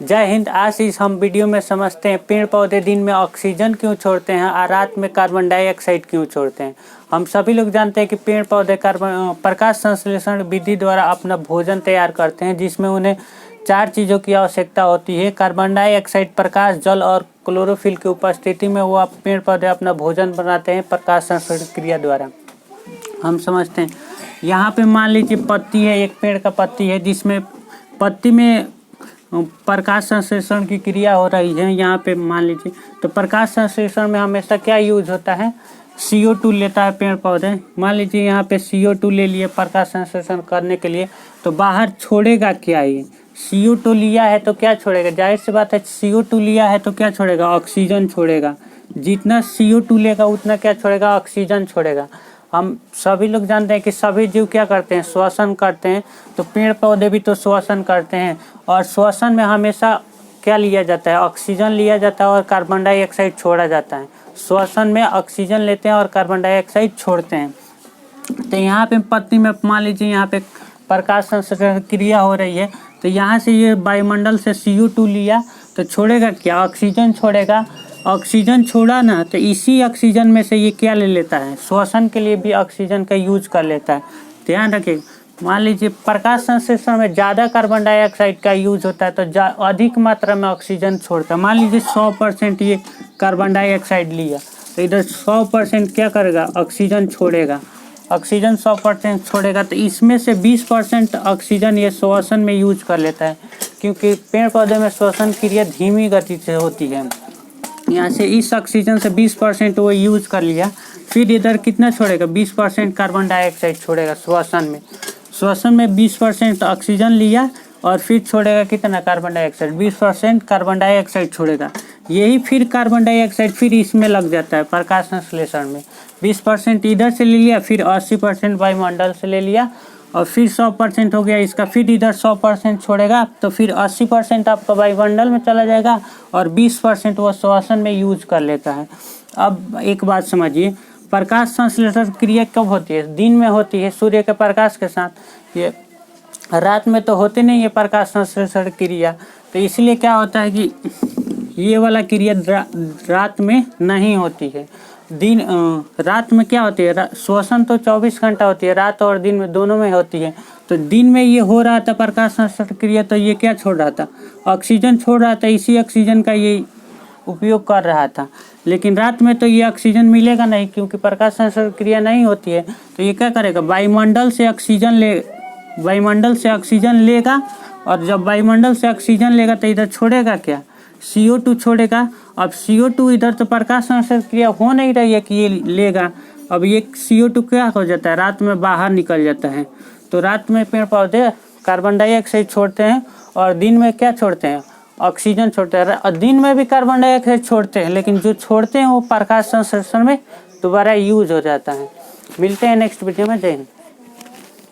जय हिंद। आज इस हम वीडियो में समझते हैं पेड़ पौधे दिन में ऑक्सीजन क्यों छोड़ते हैं और रात में कार्बन डाइऑक्साइड क्यों छोड़ते हैं। हम सभी लोग जानते हैं कि पेड़ पौधे प्रकाश संश्लेषण विधि द्वारा अपना भोजन तैयार करते हैं, जिसमें उन्हें 4 चीज़ों की आवश्यकता होती है। कार्बन डाइऑक्साइड, प्रकाश, जल और क्लोरोफिल की उपस्थिति में वो पेड़ पौधे अपना भोजन बनाते हैं प्रकाश संश्लेषण क्रिया द्वारा। हम समझते हैं, यहाँ पे मान लीजिए पत्ती है, एक पेड़ का पत्ती है जिसमें पत्ती में प्रकाश संश्लेषण की क्रिया हो रही है। यहाँ पे मान लीजिए, तो प्रकाश संश्लेषण में हमेशा क्या यूज होता है, CO2 लेता है पेड़ पौधे। मान लीजिए यहाँ पे CO2 ले लिए प्रकाश संश्लेषण करने के लिए, तो बाहर छोड़ेगा क्या, ये CO2 लिया है तो क्या छोड़ेगा, जाहिर सी बात है CO2 लिया है तो क्या छोड़ेगा, ऑक्सीजन छोड़ेगा। जितना CO2 लेगा उतना क्या छोड़ेगा, ऑक्सीजन छोड़ेगा। हम सभी लोग जानते हैं कि सभी जीव क्या करते हैं, श्वसन करते हैं, तो पेड़ पौधे भी तो श्वसन करते हैं। और श्वसन में हमेशा क्या लिया जाता है, ऑक्सीजन लिया जाता है और कार्बन डाइऑक्साइड छोड़ा जाता है। श्वसन में ऑक्सीजन लेते हैं और कार्बन डाइऑक्साइड छोड़ते हैं। तो यहाँ पे पत्ती में मान लीजिए यहाँ पे प्रकाश संश्लेषण क्रिया हो रही है, तो यहाँ से ये वायुमंडल से CO2 लिया तो छोड़ेगा क्या, ऑक्सीजन छोड़ेगा। ऑक्सीजन छोड़ा ना, तो इसी ऑक्सीजन में से ये क्या ले लेता है, श्वसन के लिए भी ऑक्सीजन का यूज कर लेता है। ध्यान रखिए, मान लीजिए प्रकाश संश्लेषण में ज़्यादा कार्बन डाइऑक्साइड का यूज होता है तो अधिक मात्रा में ऑक्सीजन छोड़ता है। मान लीजिए 100% ये कार्बन डाइऑक्साइड लिया, तो इधर 100% क्या करेगा, ऑक्सीजन छोड़ेगा। ऑक्सीजन 100% छोड़ेगा, तो इसमें से 20% ऑक्सीजन ये श्वसन में यूज कर लेता है, क्योंकि पेड़ पौधे में श्वसन क्रिया धीमी गति से होती है। यहाँ से इस ऑक्सीजन से 20% वो यूज कर लिया, फिर इधर कितना छोड़ेगा, 20% कार्बन डाइऑक्साइड छोड़ेगा श्वसन में। श्वसन में 20% ऑक्सीजन लिया और फिर छोड़ेगा कितना, कार्बन डाइऑक्साइड, 20% कार्बन डाइऑक्साइड छोड़ेगा। यही फिर कार्बन डाइऑक्साइड फिर इसमें लग जाता है प्रकाश संश्लेषण में। 20% इधर से ले लिया, फिर 80% वायुमंडल से ले लिया और फिर 100% हो गया इसका, फिर इधर 100% छोड़ेगा, तो फिर 80% आपका वायुमंडल में चला जाएगा और 20% वो श्वसन में यूज कर लेता है। अब एक बात समझिए, प्रकाश संश्लेषण क्रिया कब होती है, दिन में होती है सूर्य के प्रकाश के साथ। ये रात में तो होते नहीं है प्रकाश संश्लेषण क्रिया, तो इसलिए क्या होता है कि ये वाला क्रिया रात में नहीं होती है। रात में क्या होती है, श्वसन तो 24 घंटा होती है, रात और दिन में दोनों में होती है। तो दिन में ये हो रहा था प्रकाश संश्लेषण क्रिया, तो ये क्या छोड़ रहा था, ऑक्सीजन छोड़ रहा था, इसी ऑक्सीजन का ये उपयोग कर रहा था। लेकिन रात में तो ये ऑक्सीजन मिलेगा नहीं, क्योंकि प्रकाश संश्लेषण क्रिया नहीं होती है। तो ये क्या करेगा, वायुमंडल से ऑक्सीजन लेगा, और जब वायुमंडल से ऑक्सीजन लेगा तो इधर छोड़ेगा क्या, CO2 छोड़ेगा। अब CO2 इधर तो प्रकाश संश्लेषण क्रिया हो नहीं रही है कि ये लेगा, अब ये CO2 क्या हो जाता है, रात में बाहर निकल जाता है। तो रात में पेड़ पौधे कार्बन डाइऑक्साइड छोड़ते हैं और दिन में क्या छोड़ते हैं, ऑक्सीजन छोड़ते हैं। और दिन में भी कार्बन डाइऑक्साइड छोड़ते हैं, लेकिन जो छोड़ते हैं वो प्रकाश संश्लेषण में दोबारा यूज हो जाता है। मिलते हैं नेक्स्ट वीडियो में। जय हिंद।